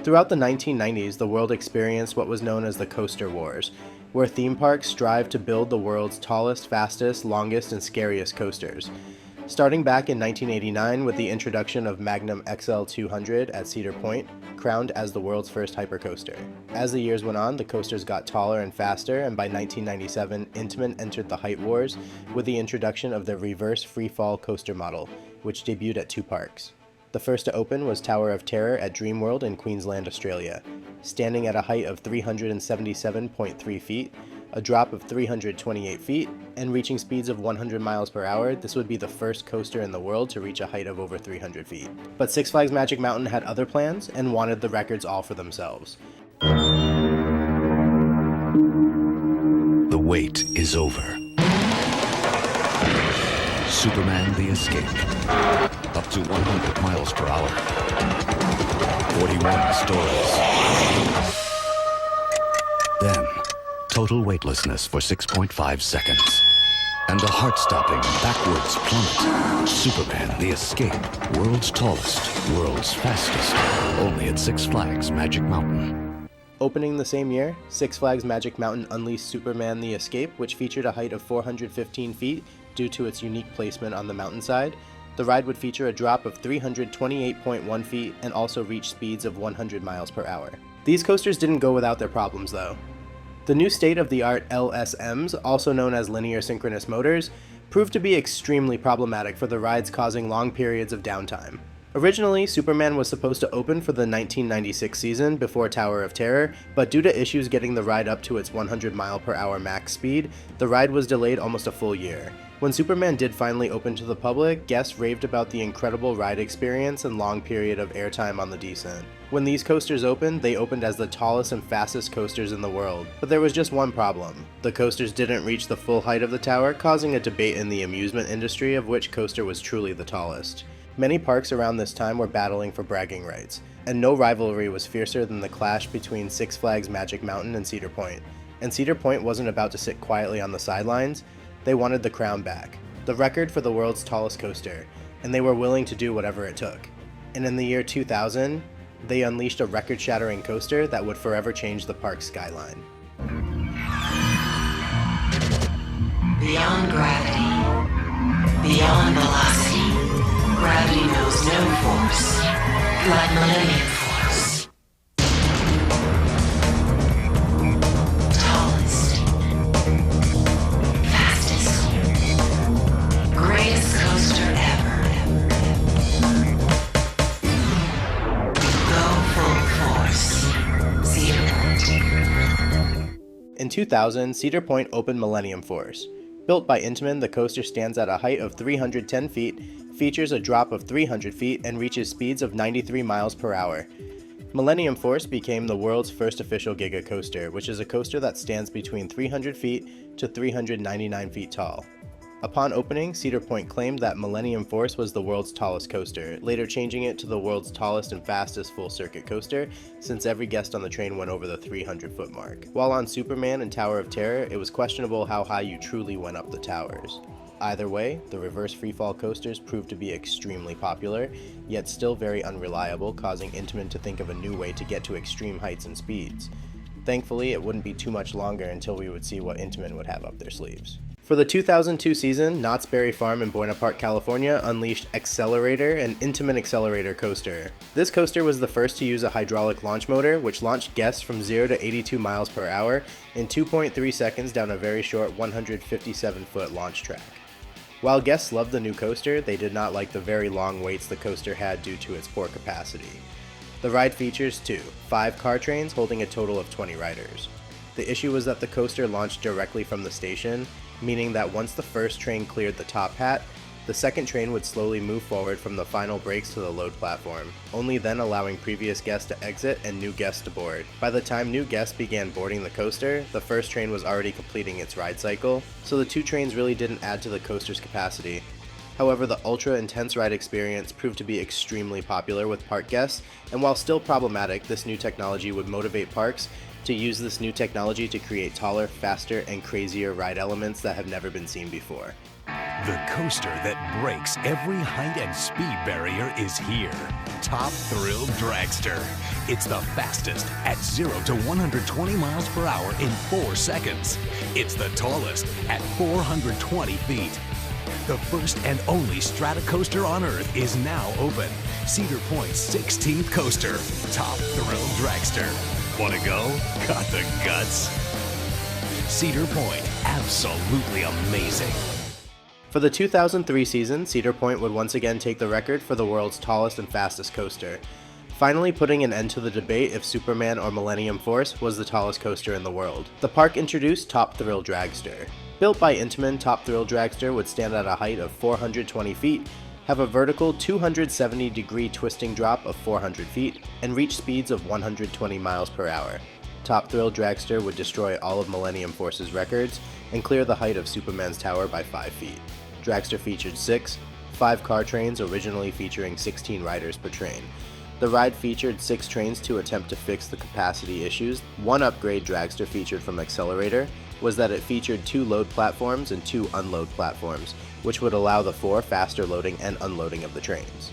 Throughout the 1990s, the world experienced what was known as the Coaster Wars, where theme parks strived to build the world's tallest, fastest, longest, and scariest coasters. Starting back in 1989 with the introduction of Magnum XL 200 at Cedar Point, crowned as the world's first hypercoaster. As the years went on, the coasters got taller and faster, and by 1997, Intamin entered the height wars with the introduction of the reverse Freefall coaster model, which debuted at 2 parks. The first to open was Tower of Terror at Dreamworld in Queensland, Australia. Standing at a height of 377.3 feet, a drop of 328 feet, and reaching speeds of 100 miles per hour, this would be the first coaster in the world to reach a height of over 300 feet. But Six Flags Magic Mountain had other plans and wanted the records all for themselves. The wait is over. Superman the Escape. Up to 100 miles per hour. 41 stories. Then, total weightlessness for 6.5 seconds. And a heart-stopping backwards plummet. Superman the Escape. World's tallest, world's fastest. Only at Six Flags Magic Mountain. Opening the same year, Six Flags Magic Mountain unleashed Superman the Escape, which featured a height of 415 feet due to its unique placement on the mountainside. The ride would feature a drop of 328.1 feet and also reach speeds of 100 miles per hour. These coasters didn't go without their problems though. The new state-of-the-art LSMs, also known as linear synchronous motors, proved to be extremely problematic for the rides, causing long periods of downtime. Originally, Superman was supposed to open for the 1996 season before Tower of Terror, but due to issues getting the ride up to its 100 mile per hour max speed, the ride was delayed almost a full year. When Superman did finally open to the public, guests raved about the incredible ride experience and long period of airtime on the descent. When these coasters opened, they opened as the tallest and fastest coasters in the world, but there was just one problem. The coasters didn't reach the full height of the tower, causing a debate in the amusement industry of which coaster was truly the tallest. Many parks around this time were battling for bragging rights, and no rivalry was fiercer than the clash between Six Flags Magic Mountain and Cedar Point. And Cedar Point wasn't about to sit quietly on the sidelines. They wanted the crown back, the record for the world's tallest coaster, and they were willing to do whatever it took. And in the year 2000, they unleashed a record-shattering coaster that would forever change the park's skyline. Beyond gravity, beyond velocity, gravity knows no force, like Millennium force. Tallest, fastest, greatest coaster ever. Go full force, Cedar Point. In 2000, Cedar Point opened Millennium Force. Built by Intamin, the coaster stands at a height of 310 feet, features a drop of 300 feet, and reaches speeds of 93 miles per hour. Millennium Force became the world's first official Giga coaster, which is a coaster that stands between 300 feet to 399 feet tall. Upon opening, Cedar Point claimed that Millennium Force was the world's tallest coaster, later changing it to the world's tallest and fastest full-circuit coaster, since every guest on the train went over the 300-foot mark. While on Superman and Tower of Terror, it was questionable how high you truly went up the towers. Either way, the reverse freefall coasters proved to be extremely popular, yet still very unreliable, causing Intamin to think of a new way to get to extreme heights and speeds. Thankfully, it wouldn't be too much longer until we would see what Intamin would have up their sleeves. For the 2002 season, Knott's Berry Farm in Buena Park, California unleashed Accelerator, an Intamin accelerator coaster. This coaster was the first to use a hydraulic launch motor, which launched guests from 0 to 82 miles per hour in 2.3 seconds down a very short 157-foot launch track. While guests loved the new coaster, they did not like the very long waits the coaster had due to its poor capacity. The ride features 5 car trains holding a total of 20 riders. The issue was that the coaster launched directly from the station, meaning that once the first train cleared the top hat, the second train would slowly move forward from the final brakes to the load platform, only then allowing previous guests to exit and new guests to board. By the time new guests began boarding the coaster, the first train was already completing its ride cycle, so the 2 trains really didn't add to the coaster's capacity. However, the ultra-intense ride experience proved to be extremely popular with park guests, and while still problematic, this new technology would motivate parks to use this new technology to create taller, faster, and crazier ride elements that have never been seen before. The coaster that breaks every height and speed barrier is here. Top Thrill Dragster. It's the fastest at 0 to 120 miles per hour in 4 seconds. It's the tallest at 420 feet. The first and only Stratacoaster on Earth is now open. Cedar Point's 16th coaster, Top Thrill Dragster. Want to go? Got the guts. Cedar Point, absolutely amazing. For the 2003 season, Cedar Point would once again take the record for the world's tallest and fastest coaster, finally putting an end to the debate if Superman or Millennium Force was the tallest coaster in the world. The park introduced Top Thrill Dragster. Built by Intamin, Top Thrill Dragster would stand at a height of 420 feet, have a vertical 270-degree twisting drop of 400 feet, and reach speeds of 120 miles per hour. Top Thrill Dragster would destroy all of Millennium Force's records and clear the height of Superman's tower by 5 feet. Dragster featured 5 car trains, originally featuring 16 riders per train. The ride featured 6 trains to attempt to fix the capacity issues. One upgrade Dragster featured from Accelerator was that it featured 2 load platforms and 2 unload platforms, which would allow the 4 faster loading and unloading of the trains.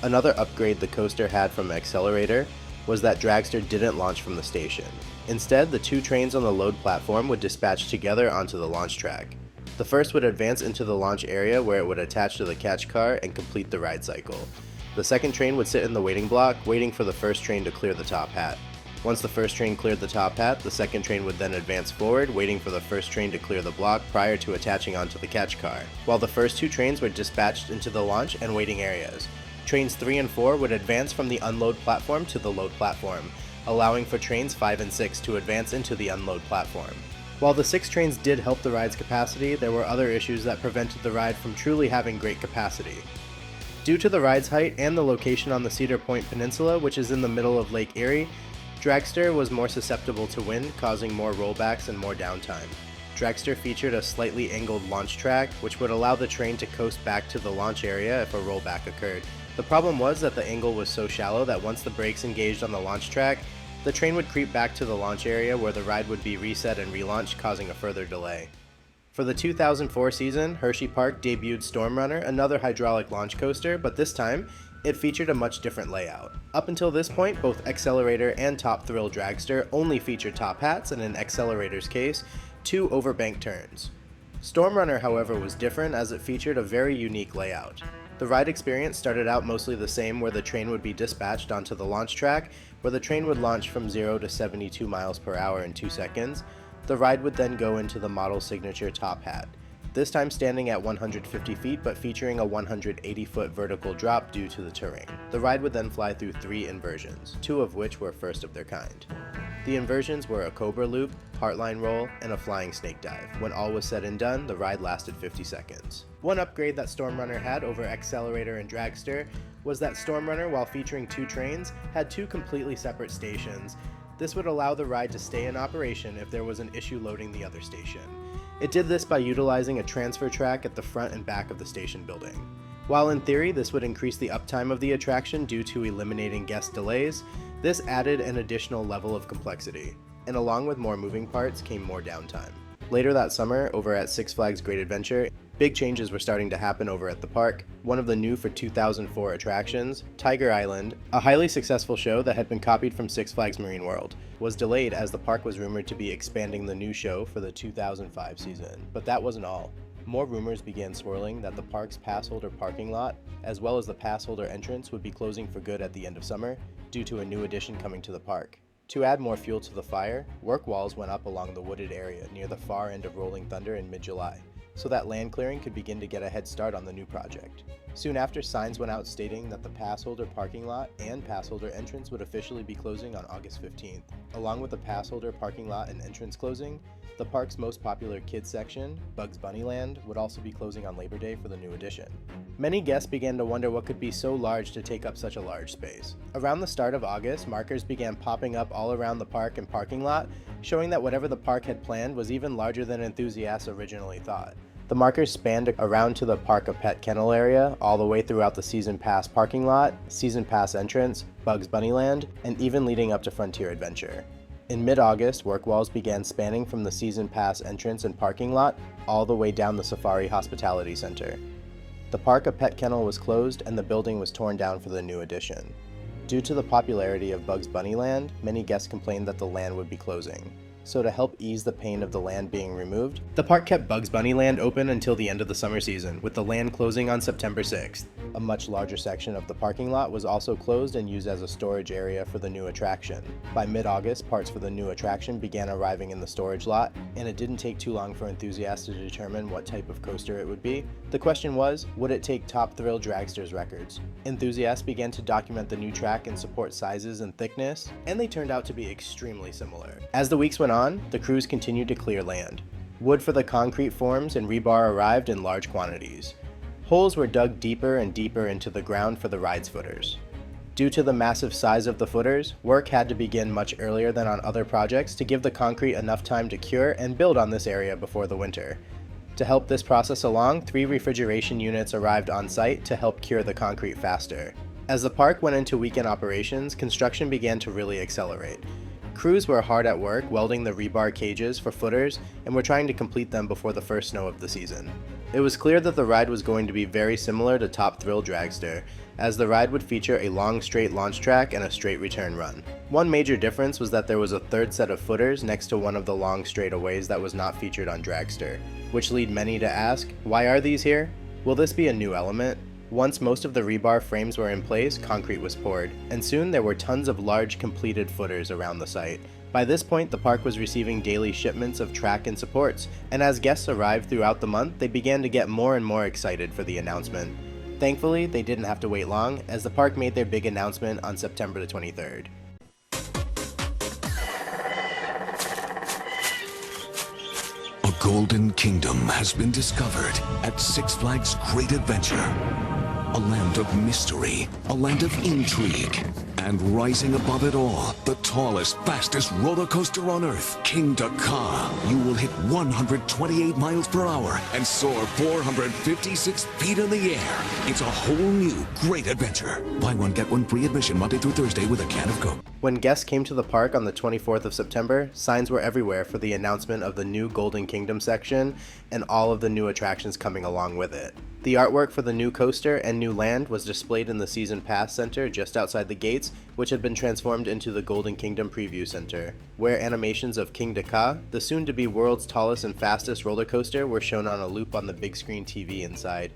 Another upgrade the coaster had from Accelerator was that Dragster didn't launch from the station. Instead, the 2 trains on the load platform would dispatch together onto the launch track. The first would advance into the launch area where it would attach to the catch car and complete the ride cycle. The second train would sit in the waiting block, waiting for the first train to clear the top hat. Once the first train cleared the top hat, the second train would then advance forward, waiting for the first train to clear the block prior to attaching onto the catch car, while the first 2 trains were dispatched into the launch and waiting areas. Trains 3 and 4 would advance from the unload platform to the load platform, allowing for trains 5 and 6 to advance into the unload platform. While the 6 trains did help the ride's capacity, there were other issues that prevented the ride from truly having great capacity. Due to the ride's height and the location on the Cedar Point Peninsula, which is in the middle of Lake Erie, Dragster was more susceptible to wind, causing more rollbacks and more downtime. Dragster featured a slightly angled launch track, which would allow the train to coast back to the launch area if a rollback occurred. The problem was that the angle was so shallow that once the brakes engaged on the launch track, the train would creep back to the launch area where the ride would be reset and relaunched, causing a further delay. For the 2004 season, Hershey Park debuted Storm Runner, another hydraulic launch coaster, but this time, it featured a much different layout. Up until this point, both Accelerator and Top Thrill Dragster only featured top hats and, in Accelerator's case, 2 overbank turns. Storm Runner, however, was different as it featured a very unique layout. The ride experience started out mostly the same, where the train would be dispatched onto the launch track, where the train would launch from 0 to 72 miles per hour in 2 seconds. The ride would then go into the model signature top hat, this time standing at 150 feet but featuring a 180-foot vertical drop due to the terrain. The ride would then fly through 3 inversions, 2 of which were first of their kind. The inversions were a Cobra Loop, Heartline Roll, and a Flying Snake Dive. When all was said and done, the ride lasted 50 seconds. One upgrade that Storm Runner had over Accelerator and Dragster was that Storm Runner, while featuring 2 trains, had 2 completely separate stations. This would allow the ride to stay in operation if there was an issue loading the other station. It did this by utilizing a transfer track at the front and back of the station building. While in theory this would increase the uptime of the attraction due to eliminating guest delays, this added an additional level of complexity, and along with more moving parts came more downtime. Later that summer, over at Six Flags Great Adventure, big changes were starting to happen over at the park. One of the new for 2004 attractions, Tiger Island, a highly successful show that had been copied from Six Flags Marine World, was delayed as the park was rumored to be expanding the new show for the 2005 season. But that wasn't all. More rumors began swirling that the park's pass holder parking lot, as well as the pass holder entrance, would be closing for good at the end of summer due to a new addition coming to the park. To add more fuel to the fire, work walls went up along the wooded area near the far end of Rolling Thunder in mid-July, so that land clearing could begin to get a head start on the new project. Soon after, signs went out stating that the pass holder parking lot and pass holder entrance would officially be closing on August 15th. Along with the pass holder parking lot and entrance closing, the park's most popular kids section, Bugs Bunny Land, would also be closing on Labor Day for the new addition. Many guests began to wonder what could be so large to take up such a large space. Around the start of August, markers began popping up all around the park and parking lot, showing that whatever the park had planned was even larger than enthusiasts originally thought. The markers spanned around to the Park a Pet Kennel area, all the way throughout the Season Pass parking lot, Season Pass entrance, Bugs Bunny Land, and even leading up to Frontier Adventure. In mid-August, work walls began spanning from the season pass entrance and parking lot all the way down the Safari Hospitality Center. The park, a pet kennel, was closed and the building was torn down for the new addition. Due to the popularity of Bugs Bunny Land, many guests complained that the land would be closing. So to help ease the pain of the land being removed, the park kept Bugs Bunny Land open until the end of the summer season, with the land closing on September 6th. A much larger section of the parking lot was also closed and used as a storage area for the new attraction. By mid-August, parts for the new attraction began arriving in the storage lot, and it didn't take too long for enthusiasts to determine what type of coaster it would be. The question was, would it take Top Thrill Dragster's records? Enthusiasts began to document the new track and support sizes and thickness, and they turned out to be extremely similar. As the weeks went on, the crews continued to clear land. Wood for the concrete forms and rebar arrived in large quantities. Holes were dug deeper and deeper into the ground for the ride's footers. Due to the massive size of the footers, work had to begin much earlier than on other projects to give the concrete enough time to cure and build on this area before the winter. To help this process along, 3 refrigeration units arrived on site to help cure the concrete faster. As the park went into weekend operations, construction began to really accelerate. Crews were hard at work welding the rebar cages for footers and were trying to complete them before the first snow of the season. It was clear that the ride was going to be very similar to Top Thrill Dragster, as the ride would feature a long straight launch track and a straight return run. One major difference was that there was a third set of footers next to one of the long straightaways that was not featured on Dragster, which lead many to ask, why are these here? Will this be a new element? Once most of the rebar frames were in place, concrete was poured, and soon there were tons of large completed footers around the site. By this point, the park was receiving daily shipments of track and supports, and as guests arrived throughout the month, they began to get more and more excited for the announcement. Thankfully, they didn't have to wait long, as the park made their big announcement on September the 23rd. A golden kingdom has been discovered at Six Flags Great Adventure. A land of mystery, a land of intrigue, and rising above it all, the tallest, fastest roller coaster on Earth, Kingda Ka. You will hit 128 miles per hour and soar 456 feet in the air. It's a whole new great adventure. Buy one, get one free admission Monday through Thursday with a can of Coke. When guests came to the park on the 24th of September, signs were everywhere for the announcement of the new Golden Kingdom section and all of the new attractions coming along with it. The artwork for the new coaster and new land was displayed in the Season Pass Center just outside the gates, which had been transformed into the Golden Kingdom Preview Center, where animations of Kingda Ka, the soon-to-be world's tallest and fastest roller coaster, were shown on a loop on the big screen TV inside.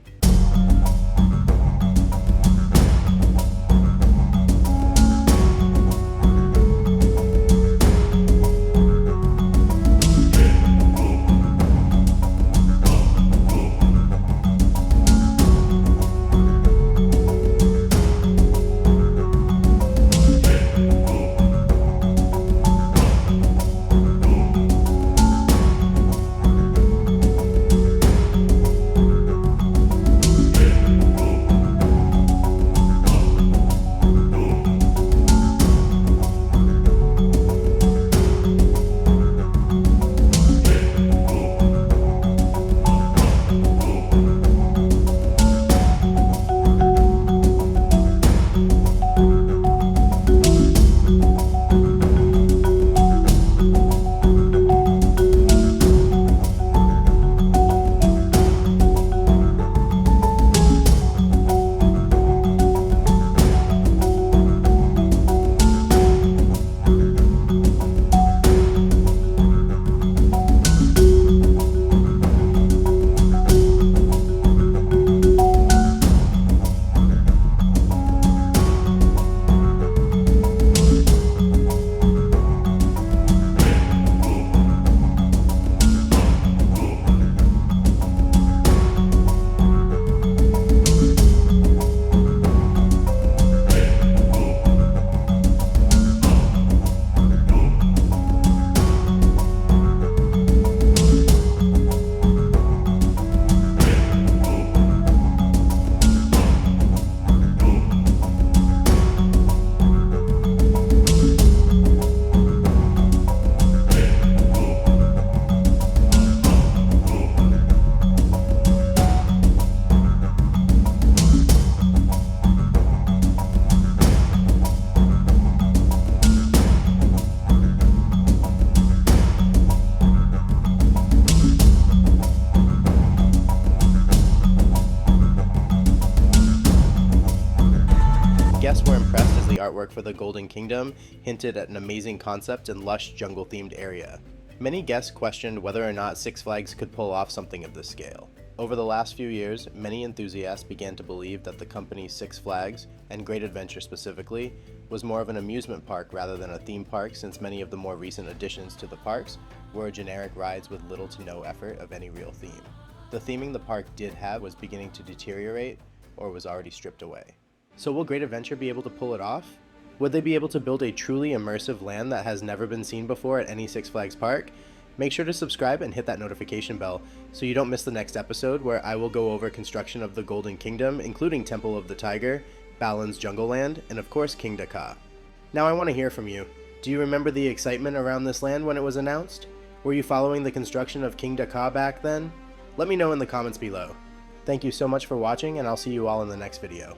artwork for the Golden Kingdom hinted at an amazing concept and lush jungle-themed area. Many guests questioned whether or not Six Flags could pull off something of this scale. Over the last few years, many enthusiasts began to believe that the company's Six Flags, and Great Adventure specifically, was more of an amusement park rather than a theme park, since many of the more recent additions to the parks were generic rides with little to no effort of any real theme. The theming the park did have was beginning to deteriorate, or was already stripped away. So will Great Adventure be able to pull it off? Would they be able to build a truly immersive land that has never been seen before at any Six Flags park? Make sure to subscribe and hit that notification bell so you don't miss the next episode, where I will go over construction of the Golden Kingdom, including Temple of the Tiger, Balin's Jungle Land, and of course Kingda Ka. Now I want to hear from you. Do you remember the excitement around this land when it was announced? Were you following the construction of Kingda Ka back then? Let me know in the comments below. Thank you so much for watching, and I'll see you all in the next video.